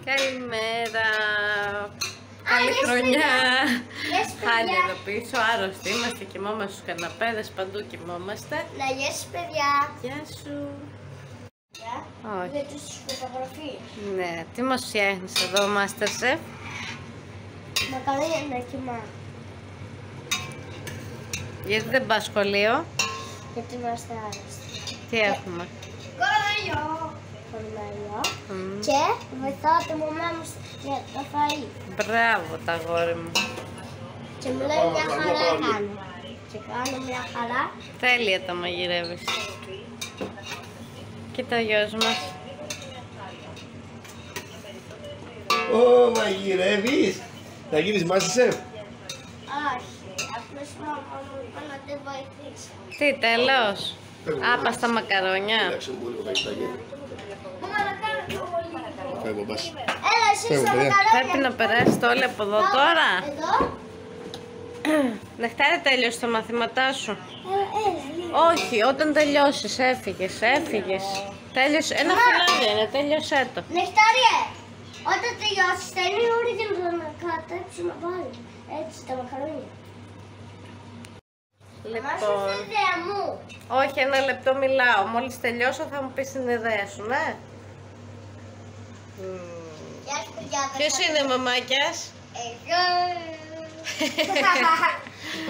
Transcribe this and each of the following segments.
Καλημέρα. Καλή χρονιά. Χάλια εδώ πίσω, άρρωστοι είμαστε, κοιμόμαστε στους καναπέδες, παντού κοιμόμαστε. Να γεια σας παιδιά. Γεια σου. Όχι. Για τις φωτογραφίες. Ναι, τι μας φτιάχνεις εδώ, Masterchef? Μακαρόνια να κοιμά. Γιατί δεν πας σχολείο? Γιατί είμαστε άρρωστοι. Τι έχουμε? Κοροναϊό. Και βοηθάω τη μαμά μου για το φαΐ. Μπράβο τα αγόρι μου. Και μου λέει μια χαρά κάνω. Και κάνω μια χαρά. Τέλεια τα μαγειρεύεις. Κοίτα ο γιος μας. Ω, μαγειρεύεις! Θα γίνεις Masterchef. Όχι, απλώς η μαμά μου είπε να τη βοηθήσω. Τι, τέλος? Άπα στα μακαρόνια. Κοίταξε μου λίγο βαγητάκι. Μαμά να κάνω το πολύ. Φεύγω, πας. Έλα εσύ Φεύγω, στα παιδιά. μακαρόνια. Πρέπει να περάσετε όλοι από εδώ τώρα. Εδώ. Νεκτάρι, τέλειωσε τα μαθήματά σου? Έλα. Όχι, όταν τελειώσεις, έφυγες. Τέλειωσε, ένα φιλάδι είναι, τέλειωσέ το. Νεκτάριε, όταν τελειώσεις θα είναι η ώρα για να κατέψουμε πάλι. Έτσι τα μακαρόνια. Μα σου Λοιπόν, ιδέα μου. όχι, ένα λεπτό μιλάω. Μόλις τελειώσω θα μου πεις την ιδέα σου, ναι. Γεια σου παιδιά. Ποιος είναι μαμάκιας? Εγώ.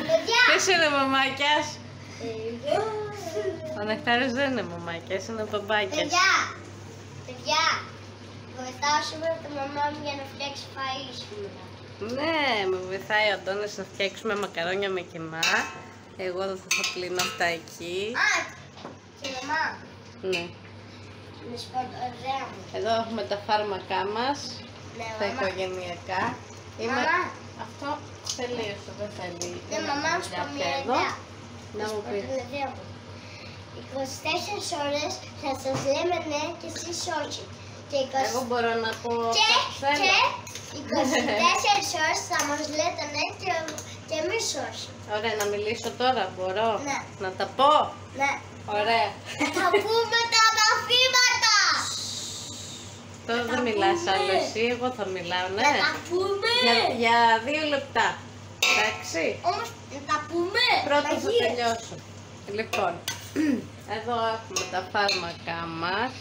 Παιδιά. Ποιος είναι μαμάκιας? Εγώ. Ο Νεκτάριος δεν είναι μαμάκιας, είναι μπαμπάκιας. Παιδιά, βοηθάω σήμερα τη μαμά μου για να φτιάξει φαΐ σήμερα. Ναι, με βοηθάει ο Αντώνης να φτιάξουμε μακαρόνια με κιμά. Εγώ δεν θα πλύνω αυτά εκεί. Α, και μαμά, Ναι. με σποντορέα μου. Εδώ έχουμε τα φάρμακά μας, Ναι, τα μαμά. οικογενειακά. Μαμά. Αυτό τελείωσε, δεν θέλει. Ναι, μαμά μου δουλειά στο πια μια εδώ. ιδέα. Να μου πεις. 24 ώρες θα σας λέμε ναι και εσείς όχι. Και 20... Εγώ μπορώ να πω Και, αυτό που θέλω. και 24 ώρες θα μας λέτε ναι και εμείς όχι. Ωραία, να μιλήσω τώρα, μπορώ? Ναι. Να τα πω? Ναι. Ωραία. Θα πούμε τα μαθήματα. Τώρα δεν μιλάς άλλο εσύ, εγώ θα μιλάω, ναι. Να τα πούμε. Για 2 λεπτά. Εντάξει. Όμως να τα πούμε. Πρώτα θα Μαγείες. τελειώσω. Λοιπόν, εδώ έχουμε τα φάρμακά μας,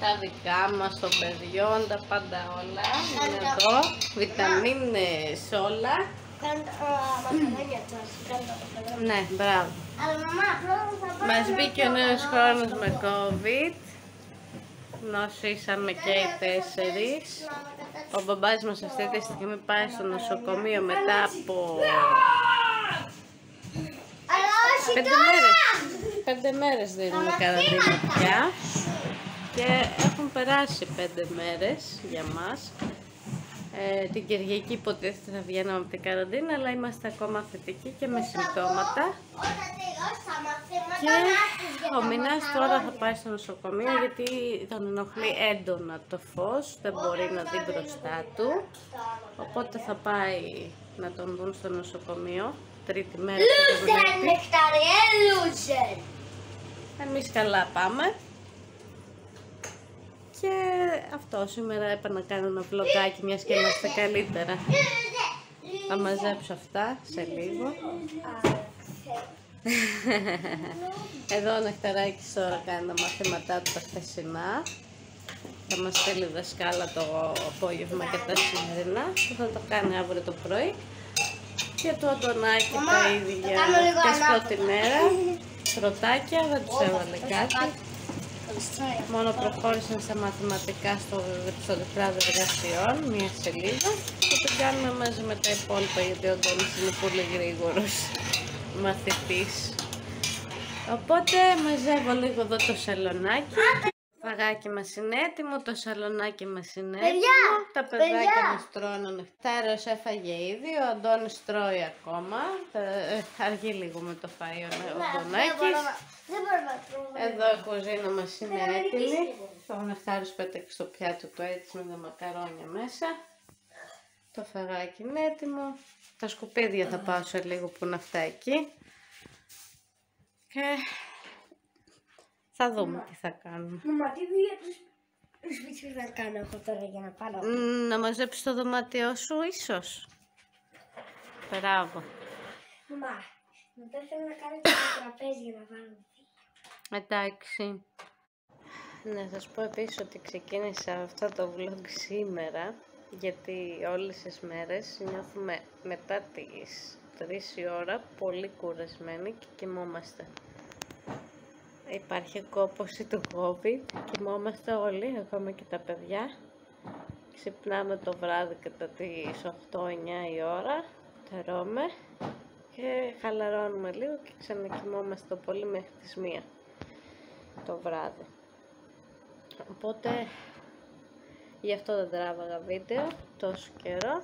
τα δικά μας, των παιδιών, τα πάντα όλα. Είναι εδώ, βιταμίνες όλα. Κάνω τα μακαρόνια τώρα. Κάνω τα μακαρόνια. Ναι, μπράβο. Αλλά μαμά, πρώτα θα πάμε. Μας μπήκε ο νέος χρόνος με COVID. Νοσήσαμε και οι 4. Ο μπαμπάς μας αυτή τη στιγμή πάει στο νοσοκομείο μετά από Αλλά όχι 5 τώρα. μέρες. 5 μέρες δίνουμε καραντίνα πια. Και έχουν περάσει 5 μέρες για μας. Την Κυριακή υποτίθεται θα βγαίνουμε από την καραντίνα, αλλά είμαστε ακόμα θετικοί και με συμπτώματα. Όταν τελειώσει τα μαθήματα Και να έρθεις για ο τα Μινάς τώρα μακαρόνια. θα πάει στο νοσοκομείο γιατί τον ενοχλεί έντονα το φως, δεν μπορεί να δει μπροστά του. Οπότε θα πάει να τον δουν στο νοσοκομείο, τρίτη μέρα που τον Λούζερ, βλέπει. Νεκτάριε, λούζερ. Εμείς καλά πάμε. Και αυτό, σήμερα έπαιρνα να κάνω ένα βλογάκι μιας και είμαστε καλύτερα. Θα μαζέψω αυτά σε λίγο. Εδώ ο Νεκταράκης τώρα κάνει τα μαθήματά του τα χθεσινά. Θα μας στείλει δασκάλα το απόγευμα και τα σημερινά που θα το κάνει αύριο το πρωί. Και το Αντωνάκη Μαμά, τα θα ίδια κάνω λίγο και ανάποδα. πρώτη μέρα. Τροτάκια, δεν τους έβαλε κάτι. Μόνο προχώρησαν στα μαθηματικά στο τετράδιο εργασιών, μία σελίδα και το κάνουμε μαζί με τα υπόλοιπα γιατί ο Αντώνης είναι πολύ γρήγορος μαθητής. Οπότε μαζεύω λίγο εδώ το σαλονάκι. Το φαγάκι μας είναι έτοιμο, το σαλονάκι μας είναι Παιδιά, έτοιμο. Τα παιδάκια παιδιά. μας τρώνε, ο Νεκτάριος έφαγε ήδη, ο Αντώνης τρώει ακόμα. Αργεί λίγο με το φαΐ ο Αντωνάκης. Δεν μπορώ να τρώω. Εδώ η κουζίνα μας είναι έτοιμη. Ο Νεκτάριος πέταξε στο πιάτο του έτσι με τα μακαρόνια μέσα. Το φαγάκι είναι έτοιμο. Τα σκουπίδια θα πάω σε λίγο που είναι αυτά εκεί. Και θα δούμε τι θα κάνουμε. Μαμά, τι δουλειά τους στο σπίτι σου να κάνω αυτό τώρα για να πάρω. Να μαζέψεις το δωμάτιό σου ίσως. Μπράβο. Μαμά, μετά θέλω να κάνω και το τραπέζι για να βάλω. Εντάξει. Να σας πω επίσης ότι ξεκίνησα αυτό το vlog σήμερα, γιατί όλες τις μέρες νιώθουμε μετά τις 3 η ώρα πολύ κουρασμένοι και κοιμόμαστε. Υπάρχει κόπωση του COVID, κοιμόμαστε όλοι, ακόμα και τα παιδιά. Ξυπνάμε το βράδυ κατά τις 8-9 η ώρα, τρώμε και χαλαρώνουμε λίγο και ξανακοιμόμαστε το πολύ μέχρι τις 1 το βράδυ. Οπότε γι' αυτό δεν τράβαγα βίντεο τόσο καιρό.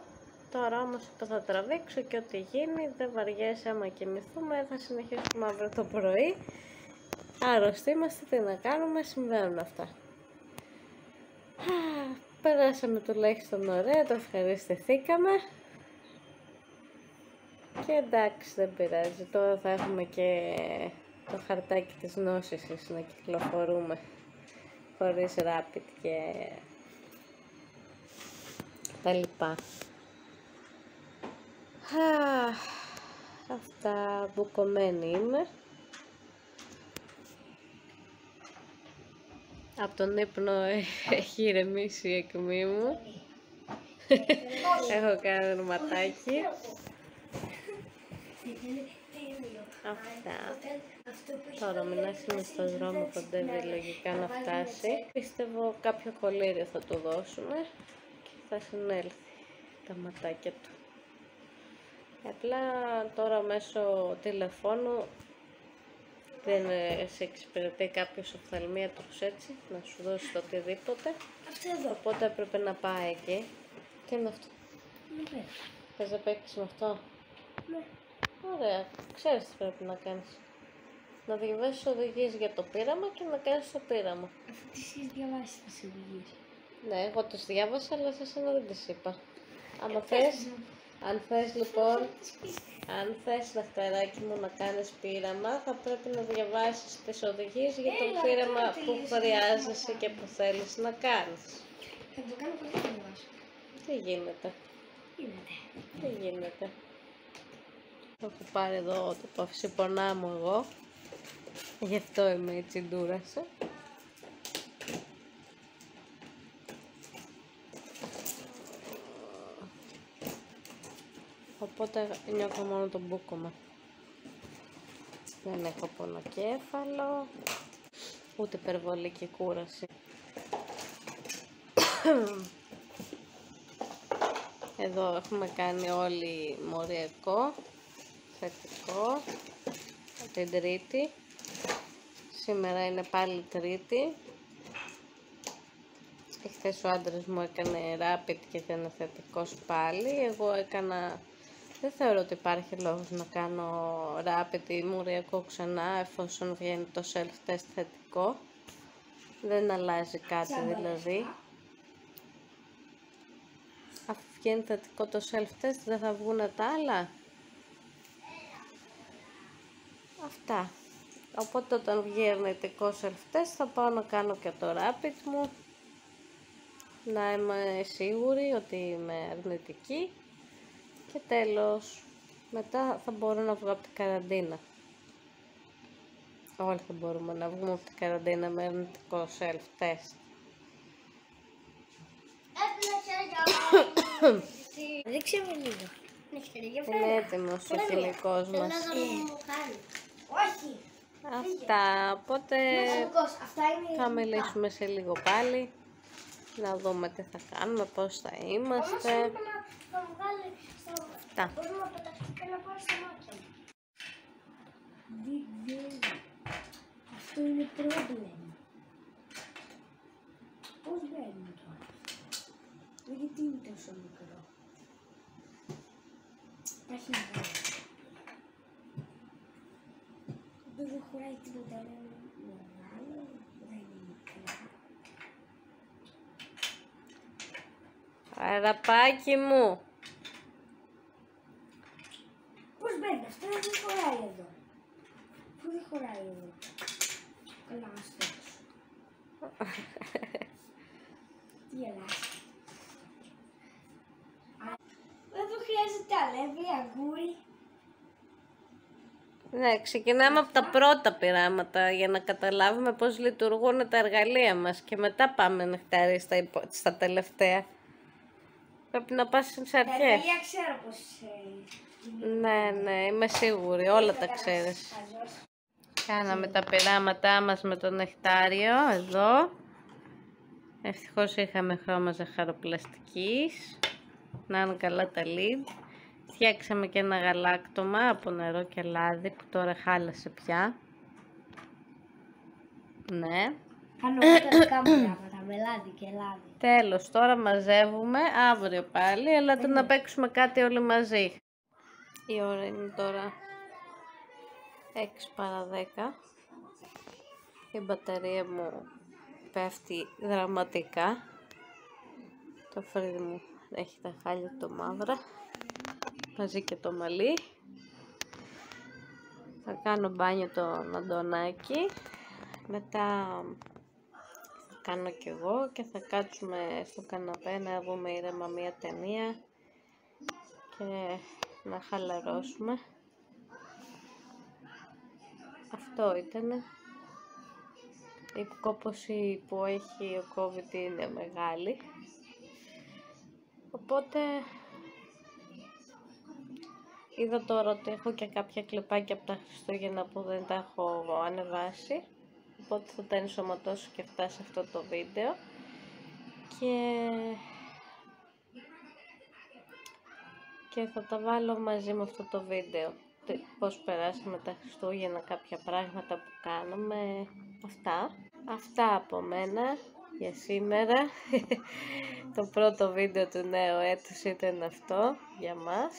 Τώρα όμως που θα τραβήξω και ό,τι γίνει, δεν βαριέσαι άμα κοιμηθούμε, θα συνεχίσουμε αύριο το πρωί. Άρρωστοι είμαστε, τι να κάνουμε, συμβαίνουν αυτά. Περάσαμε τουλάχιστον ωραία, το ευχαριστηθήκαμε. Και εντάξει, δεν πειράζει, τώρα θα έχουμε και το χαρτάκι της νόσησης να κυκλοφορούμε χωρίς rapid και τα λοιπά. Αυτά, μπουκωμένη είμαι. Από τον ύπνο έχει ηρεμήσει η ακμή μου. Έχω κάνει ένα ματάκι. Αυτά. Τώρα ο Μινάς είναι στο δρόμο, κοντεύει λογικά να φτάσει. Πιστεύω κάποιο κολλήριο θα του δώσουμε και θα συνέλθει τα ματάκια του. Απλά τώρα μέσω τηλεφώνου δεν σε εξυπηρετεί κάποιος οφθαλμίατρος έτσι, να σου δώσει το οτιδήποτε. Αυτό εδώ. Οπότε έπρεπε να πάει εκεί. Τι είναι αυτό? Ναι. Θες να παίξεις με αυτό? Ναι. Ωραία, ξέρεις τι πρέπει να κάνεις. Να διαβάσεις οδηγίες για το πείραμα και να κάνεις το πείραμα. Αφού τις έχεις διαβάσει τις οδηγίες. Ναι, εγώ τις διάβασα, αλλά σε εσένα δεν τις είπα. Αν θες λοιπόν, αν θες λαχταράκι μου να κάνεις πείραμα, θα πρέπει να διαβάσεις τις οδηγίες για το πείραμα που χρειάζεσαι και που θέλεις να κάνεις. Θα το κάνω πολύ να διαβάσω. Τι γίνεται? Τι γίνεται? Έχω πάρει εδώ το παυσιπονά μου εγώ. Γι' αυτό είμαι η τσιντούραση. Οπότε νιώθω μόνο το μπούκωμα. Δεν έχω πονοκέφαλο, ούτε υπερβολική κούραση. Εδώ έχουμε κάνει όλοι μοριακό, θετικό, την Τρίτη. Σήμερα είναι πάλι Τρίτη. Χθες ο άντρας μου έκανε rapid και ήταν θετικός πάλι. Εγώ έκανα... Δεν θεωρώ ότι υπάρχει λόγος να κάνω rapid ή μοριακό ξανά εφόσον βγαίνει το self-test θετικό. Δεν αλλάζει κάτι δηλαδή. Αφού βγαίνει θετικό το self-test δεν θα βγουν τα άλλα. Αυτά. Οπότε όταν βγει αρνητικό self-test θα πάω να κάνω και το rapid μου. Να είμαι σίγουρη ότι είμαι αρνητική. Και τέλος, μετά θα μπορώ να βγω από την καραντίνα. Όλοι θα μπορούμε να βγούμε από την καραντίνα με αρνητικό self-test. Ρίξε με λίγο. Είναι έτοιμος ο χημικός μας. Όχι. Αυτά, οπότε θα μιλήσουμε σε λίγο πάλι. Να δούμε τι θα κάνουμε, πώς θα είμαστε. Αυτά. Μπορούμε να πεταχτεί και να πάρει στα μάτια μου. Αυτό είναι πρόβλημα. Πώς μπαίνει τώρα? Γιατί είναι τόσο μικρό? Τα έχει βγάλει. Δεν χωράει τίποτα μεγάλο, δεν είναι μικρό. Αραπάκι μου. Πώς μπαίνει, αυτό δεν χωράει εδώ. Πού δεν χωράει εδώ. Καλά, ας φέξω. Γελάς. Δεν του χρειάζεται αλεύρι, αγγούρι. Ναι, ξεκινάμε από τα πρώτα πειράματα για να καταλάβουμε πώς λειτουργούν τα εργαλεία μας και μετά πάμε νεκτάρι στα τελευταία. Πρέπει να πας στις αρχές. Я ξέρω πως... Ναι, είμαι σίγουρη, όλα τα ξέρεις. Κάναμε τα πειράματά μας με το νεκτάριο, εδώ. Ευτυχώς είχαμε χρώμα ζαχαροπλαστικής. Να είναι καλά τα λιντ. Φτιάξαμε και ένα γαλάκτωμα από νερό και λάδι που τώρα χάλασε πια. Ναι. Κάνω τα δικά μου πράγματα με λάδι και λάδι. Τέλος, τώρα μαζεύουμε αύριο πάλι, αλλά να παίξουμε κάτι όλοι μαζί. Η ώρα είναι τώρα 6 παρά 10. Η μπαταρία μου πέφτει δραματικά. Το φρύδι μου έχει τα χάλια το μαύρα. Μαζί και το μαλλί. Θα κάνω μπάνιο τον Αντωνάκη. Μετά θα κάνω κι εγώ και θα κάτσουμε στο καναπέ να δούμε ήρεμα μία ταινία και να χαλαρώσουμε. Αυτό ήτανε. Η κόπωση που έχει ο COVID είναι μεγάλη. Οπότε είδα τώρα ότι έχω και κάποια κλιπάκια από τα Χριστούγεννα που δεν τα έχω ανεβάσει. Οπότε θα τα ενσωματώσω και αυτά σε αυτό το βίντεο. Και θα τα βάλω μαζί με αυτό το βίντεο. Πώς περάσαμε τα Χριστούγεννα, κάποια πράγματα που κάναμε. Αυτά από μένα για σήμερα. Το πρώτο βίντεο του νέου έτους ήταν αυτό για μας.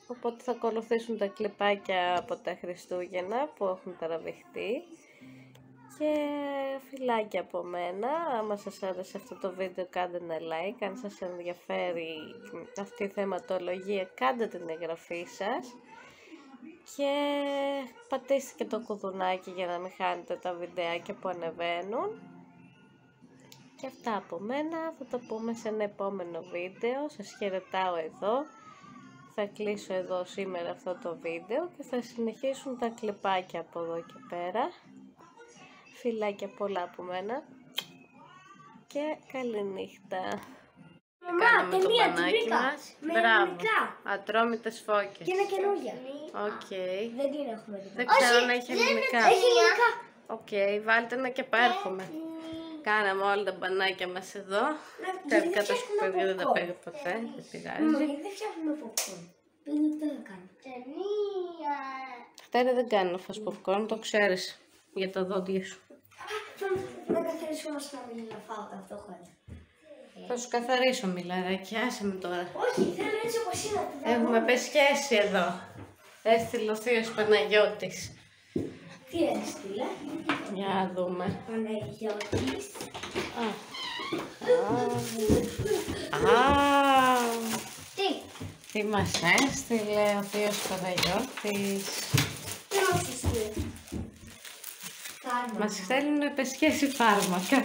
Οπότε θα ακολουθήσουν τα κλιπάκια από τα Χριστούγεννα που έχουν τραβηχτεί. Και φιλάκια από μένα. Άμα σας άρεσε αυτό το βίντεο κάντε ένα like. Αν σας ενδιαφέρει αυτή η θεματολογία κάντε την εγγραφή σας. Και πατήστε και το κουδουνάκι για να μην χάνετε τα βιντεάκια που ανεβαίνουν. Και αυτά από μένα. Θα το πούμε σε ένα επόμενο βίντεο. Σας χαιρετάω εδώ. Θα κλείσω εδώ σήμερα αυτό το βίντεο και θα συνεχίσουν τα κλιπάκια από εδώ και πέρα. Φιλάκια πολλά από μένα και καλή νύχτα. Κάναμε το μπανάκι μας. Μπράβο. Ατρόμητες φώκες. Και είναι καινούργια. Οκ. Δεν την έχουμε δει. Δεν ξέρω αν έχει ελληνικά. Έχει ελληνικά. Οκ, βάλτε ένα και πάρχομαι. Κάναμε όλα τα μπανάκια μας εδώ. Τα δικά σου παιδιά δεν τα παίρνει ποτέ. Δεν πειράζει. Δεν φτιάχνουμε popcorn. Δεν το έκανα. Ταινία. Χτέρα δεν κάνω φας popcorn, το ξέρεις. Για τα δόντια σου. Να καθαρίσω όμως να μην φάω τα φτωχότερα. Θα σου καθαρίσω μιλαράκι, άσε με τώρα. Όχι, θέλω έτσι όπως είναι. Έχουμε πεσχέσει εδώ. Έστειλε ο θείος Παναγιώτης. Τι έστειλε? Για να δούμε. Παναγιώτης. Τι μας έστειλε ο θείος Παναγιώτης. Τι μας έστειλε? Μας στέλνουν πεσχέσει φάρμακα.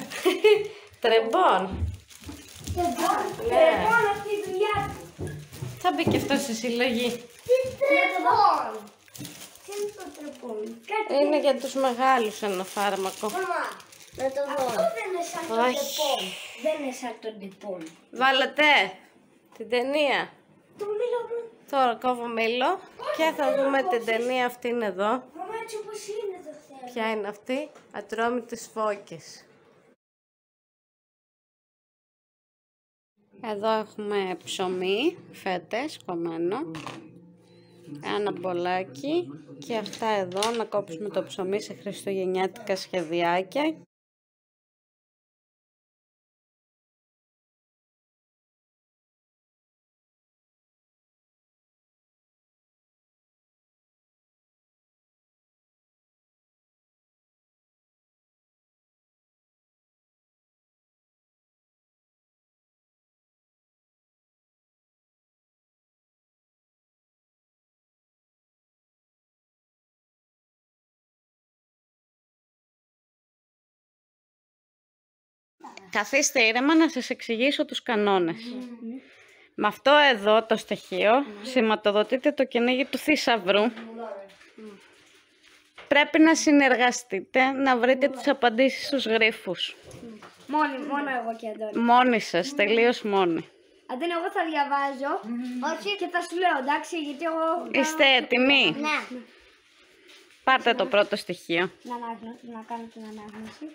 Τρεμπών. Τρεμπών αυτή η δουλειά του. Θα μπει και αυτό στη συλλογή. Τι τρεμπών? Τι είναι το τρεμπών? Είναι για τους μεγάλους ένα φάρμακο. Μαμά, να το δω. Αυτό δεν είναι σαν το τρεμπών. Δεν είναι σαν το τρεμπών. Βάλατε την ταινία. Το μήλο μου. Τώρα κόβω μήλο και θα δούμε την ταινία αυτήν εδώ. Μαμά, έτσι όπως είναι το θέμα. Ποια είναι αυτή? Ατρόμητες φώκες. Εδώ έχουμε ψωμί, φέτες, κομμένο. Ένα μπολάκι και αυτά εδώ να κόψουμε το ψωμί σε χριστουγεννιάτικα σχεδιάκια. Καθίστε ήρεμα να σας εξηγήσω τους κανόνες. Με αυτό εδώ το στοιχείο σηματοδοτείτε το κυνήγι του θησαυρού. Πρέπει να συνεργαστείτε, να βρείτε τις απαντήσεις στους γρίφους. Μόνο εγώ και Αντώνη. Μόνοι σας, τελείως μόνοι. Αντώνη, εγώ θα διαβάζω. Όχι. Και θα σου λέω, εντάξει, γιατί εγώ... Είστε έτοιμοι? Ναι. Πάρτε το πρώτο στοιχείο. Να κάνω την ανάγνωση.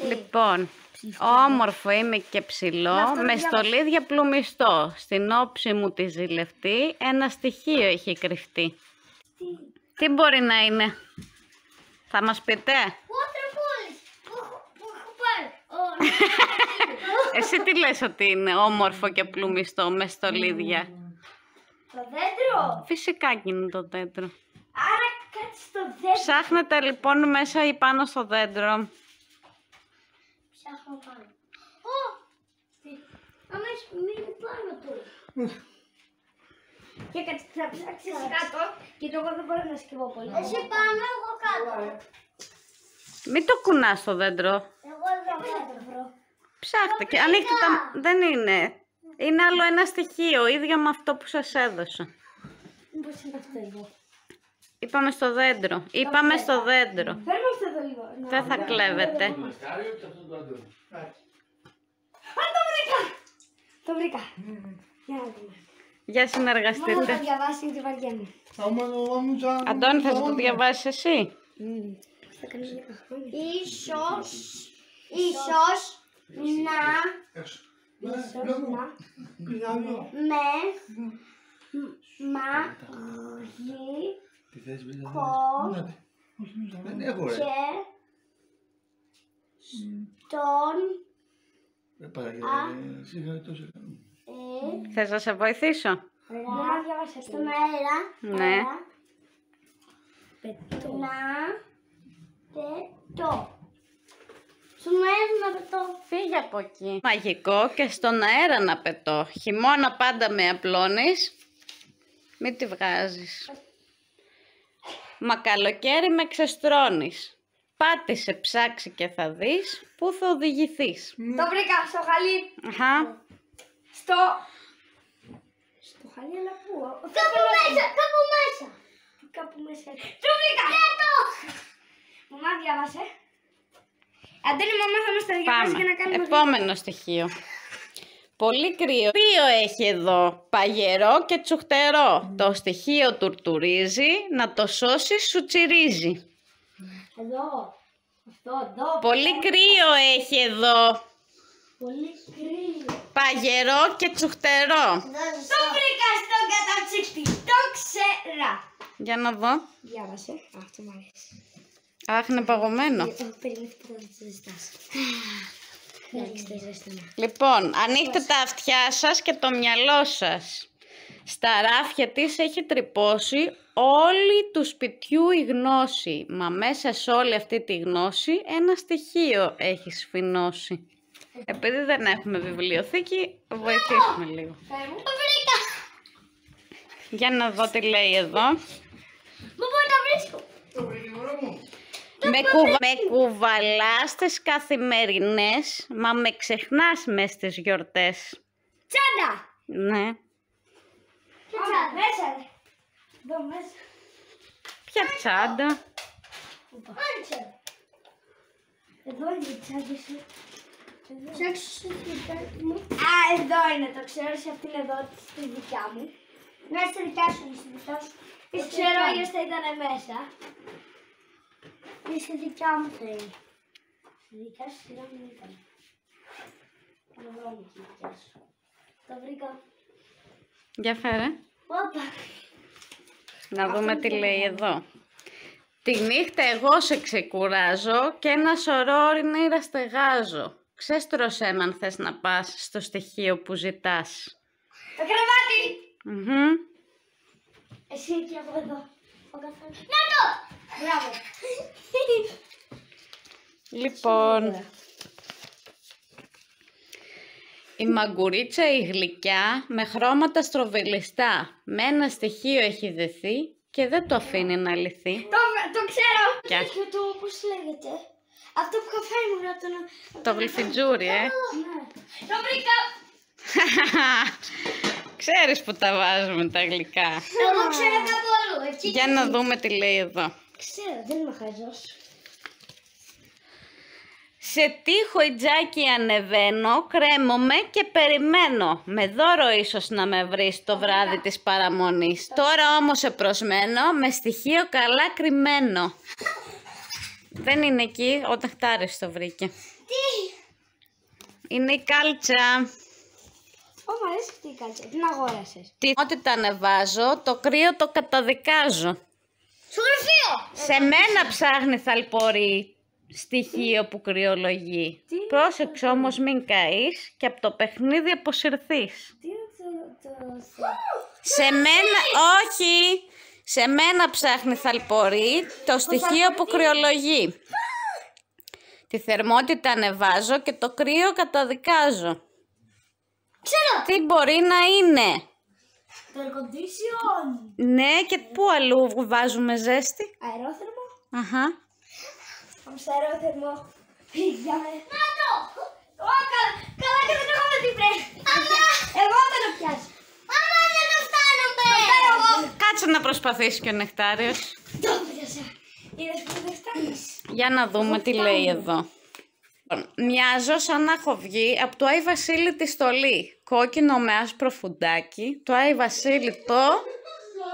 Λοιπόν, όμορφο είμαι και ψηλό, με στολίδια πλουμιστό. Στην όψη μου τη ζηλευτή, ένα στοιχείο έχει κρυφτεί. Τι μπορεί να είναι? Θα μας πείτε? Εσύ τι λες ότι είναι όμορφο και πλουμιστό με στολίδια? Το δέντρο. Φυσικά και είναι το δέντρο. Άρα κάτσε στο δέντρο. Ψάχνετε λοιπόν μέσα ή πάνω στο δέντρο. Ψάχνω πάνω. Αμέσως μείνει πάνω του. Και κάτσε, θα ψάξεις κάτω. Γιατί εγώ δεν μπορώ να σκύβω πολύ. Εσύ πάνω, εγώ κάτω. Μην το κουνάς στο δέντρο. Εγώ δεν θα το βρω. Ψάχτε και ανοίχτε τα... Δεν είναι. Είναι άλλο ένα στοιχείο, ίδιο με αυτό που σας έδωσα. Μήπως είναι αυτό εδώ. Είπαμε στο δέντρο. Είπαμε στο δέντρο. Φέρνω αυτό εδώ λίγο. Δεν θα κλέβετε. Α, το βρήκα! Το βρήκα. Για να δούμε. Για Μόνο θα συνεργαστείτε. διαβάσει γιατί βαριέμαι. Αντώνη, θα το διαβάσεις εσύ? Ίσως να Θες να σε βοηθήσω? στον αέρα. Ναι. Πετώ. Στον αέρα να πετώ. Φύγε από εκεί. Μαγικό και στον αέρα να πετώ. Χειμώνα πάντα με απλώνεις. Μην τη βγάζεις. Μα καλοκαίρι με ξεστρώνεις. Πάτησε, ψάξει και θα δεις πού θα οδηγηθείς. Το βρήκα στο χαλί. Αχα. Στο χαλί, αλλά πού? Κάπου μέσα, κάπου μέσα. Κάπου μέσα. Το βρήκα. Μαμά, διάβασε. Αντώνη, μαμά θα μας τα διαβάσει Πάμε. και να κάνουμε... Επόμενο στοιχείο. Πολύ κρύο. Ποιο έχει εδώ? Παγερό και τσουχτερό. Το στοιχείο τουρτουρίζει, να το σώσει σου τσιρίζει. Εδώ. Αυτό, εδώ. Πολύ κρύο έχει εδώ. Πολύ κρύο. Παγερό και τσουχτερό. Το βρήκα στον καταψύκτη. Το ξέρα. Για να δω. Διάβασε. Αυτό μου αρέσει. Αχ, είναι παγωμένο. Περιμένει που θα το ζητάς. Εντάξει, το ζητάμε. Λοιπόν, ανοίχτε τα αυτιά σας και το μυαλό σας. Στα ράφια της έχει τρυπώσει όλη του σπιτιού η γνώση. Μα μέσα σε όλη αυτή τη γνώση ένα στοιχείο έχει σφινώσει. Επειδή δεν έχουμε βιβλιοθήκη, βοηθήσουμε λίγο. Το βρήκα. Για να δω τι λέει εδώ. Μα πού το βρίσκω? Με κουβαλάς τις καθημερινές, μα με ξεχνάς μες στις γιορτές. Τσάντα. Ναι. Τσάντα. Μέσα ρε. Εδώ μέσα. Ποια τσάντα? Άντσα. Εδώ είναι η τσάντα σου. Ψάξω την τσάντα μου. Α, εδώ είναι. Το ξέρω σε αυτήν εδώ στη δικιά μου. Ναι, στη δικιά σου, στη δικιά σου. Το ξέρω αλλιώς θα ήταν μέσα. Στη δικιά μου θα είναι. Στη δικιά σου σειρά μου ήταν. Θα το βρω στη δικιά σου. Το βρήκα. Για φέρε. Όπα. Να δούμε τι λέει εδώ. Τη νύχτα εγώ σε ξεκουράζω και ένα σωρό ορεινήρα στεγάζω. Ξέστρωσέ με αν θες να πας στο στοιχείο που ζητάς. Το κρεβάτι! Εσύ και εγώ εδώ. Να το! Μπράβο. Λοιπόν, Η μαγκουρίτσα η γλυκιά με χρώματα στροβιλιστά. Με ένα στοιχείο έχει δεθεί και δεν το αφήνει να λυθεί. Το ξέρω. Ποια? Το πώς λέγεται. Αυτό που είχα φάει μου να Το γλυφιτζούρι, Ναι. Το βρήκα. Ξέρεις που τα βάζουμε τα γλυκά. Εγώ ξέρω κάπου αλλού. Για να δούμε τι λέει εδώ. Ξέρω, δεν είμαι χαζός. Σε τείχο ιτζάκι ανεβαίνω, κρέμομαι και περιμένω. Με δώρο ίσως να με βρεις το βράδυ της παραμονής. Τώρα όμως σε προσμένω, με στοιχείο καλά κρυμμένο. Δεν είναι εκεί, ο Νεκτάριος το βρήκε. Τι! Είναι η κάλτσα. Μου αρέσει αυτή η κάλτσα. Την αγόρασες. Ό,τι τα ανεβάζω, το κρύο το καταδικάζω. Στο γραφείο! Σε μένα ψάχνει θαλπορή στοιχείο που κρυολογεί. Πρόσεξε όμως μην καείς και από το παιχνίδι αποσυρθείς. Τι είναι το... Σε μένα, όχι, σε μένα ψάχνει θαλπορή το στοιχείο που κρυολογεί. Τη θερμότητα ανεβάζω και το κρύο καταδικάζω. Ξέρω! Τι μπορεί να είναι? Το air condition! Ναι, και πού αλλού βάζουμε ζέστη? Αερόθερμο! Αχα. Στο αερόθερμο. Πήγαμε. Να το! Καλά και δεν έχουμε τι πρέπει. Εγώ θα το πιάσω. Μαμά δεν το φτάνουμε. Κάτσε να προσπαθήσει και ο Νεκτάριος. Το πιάσα. Είδες που δεν φτάνεις. Για να δούμε τι λέει εδώ. Μοιάζω σαν να έχω βγει από το Άι Βασίλη τη στολή. Κόκκινο με άσπρο φουντάκι. Το Άι Βασίλη το...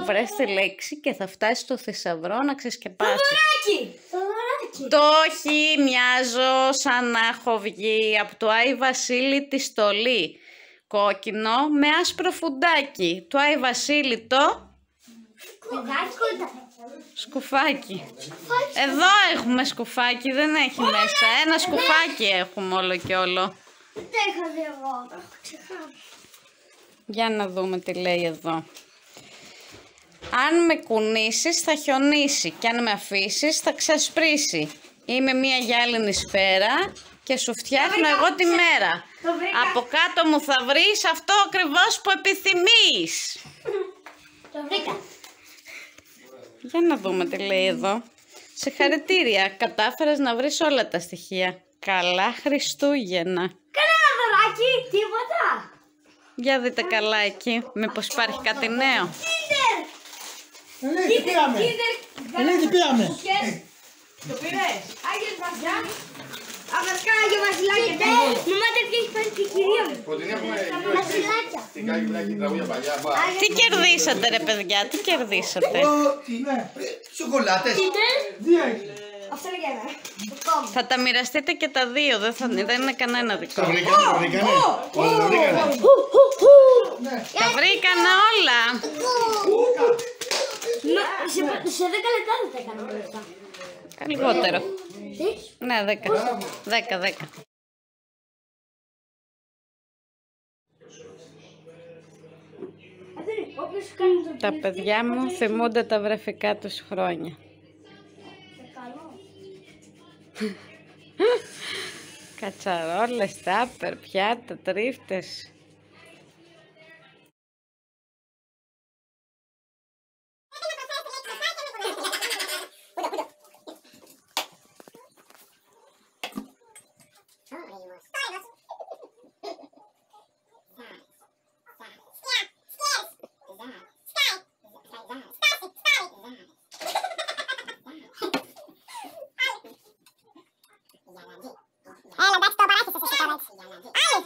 Βρες τη λέξη και θα φτάσει στο θησαυρό να ξεσκεπάσει. Δωράκι! Το δωράκι! Το όχι, μοιάζω σαν να έχω βγει από το Άι Βασίλη τη στολή. Κόκκινο με άσπρο φουντάκι. Το Άι Βασίλη το... Σκουφάκι. Εδώ έχουμε σκουφάκι, δεν έχει μέσα. Ένα σκουφάκι έχουμε όλο και όλο. Δεν είχα δει εγώ, το έχω ξεχάσει. Για να δούμε τι λέει εδώ. Αν με κουνήσεις θα χιονίσει και αν με αφήσεις θα ξασπρίσει. Είμαι μια γυάλινη σφαίρα και σου φτιάχνω εγώ τη μέρα. Από κάτω μου θα βρεις αυτό ακριβώς που επιθυμείς. Το βρήκα. Για να δούμε τι λέει εδώ. Συγχαρητήρια, κατάφερες να βρεις όλα τα στοιχεία. Καλά Χριστούγεννα. Κανένα δωράκι, τίποτα. Για δείτε καλά εκεί, μήπως υπάρχει κάτι νέο. Kinder! Τι πήραμε. Τι πήραμε. Το πήρες. Άγιος Βασιλιά. Βασικά Άγιο Βασιλάκια. Μαμά τέτοια έχει πάρει και η κυρία μου. Προτείνει έχουμε Βασιλάκια. την κάκι τραγούδια παλιά. Τι κερδίσατε ρε παιδιά, τι κερδίσατε? Σοκολάτες. Δύο έχει. Αυτό είναι για μένα. Θα τα μοιραστείτε και τα δύο, δεν είναι κανένα δικό. Τα βρήκανε, τα βρήκανε. Όλα τα βρήκανε. Τα βρήκανε όλα. Σε 10 λεπτά δεν τα έκανα όλα αυτά. Λιγότερο. Τι? Ναι, 10. Όποιος κάνει το Τα παιδιά μου θυμούνται τα βρεφικά τους χρόνια. καλό. Κατσαρόλες, τάπερ, πιάτα, τρίφτες. Έλα, εντάξει, το παράθυρο σας. Άλλη.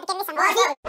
κερδίσαμε.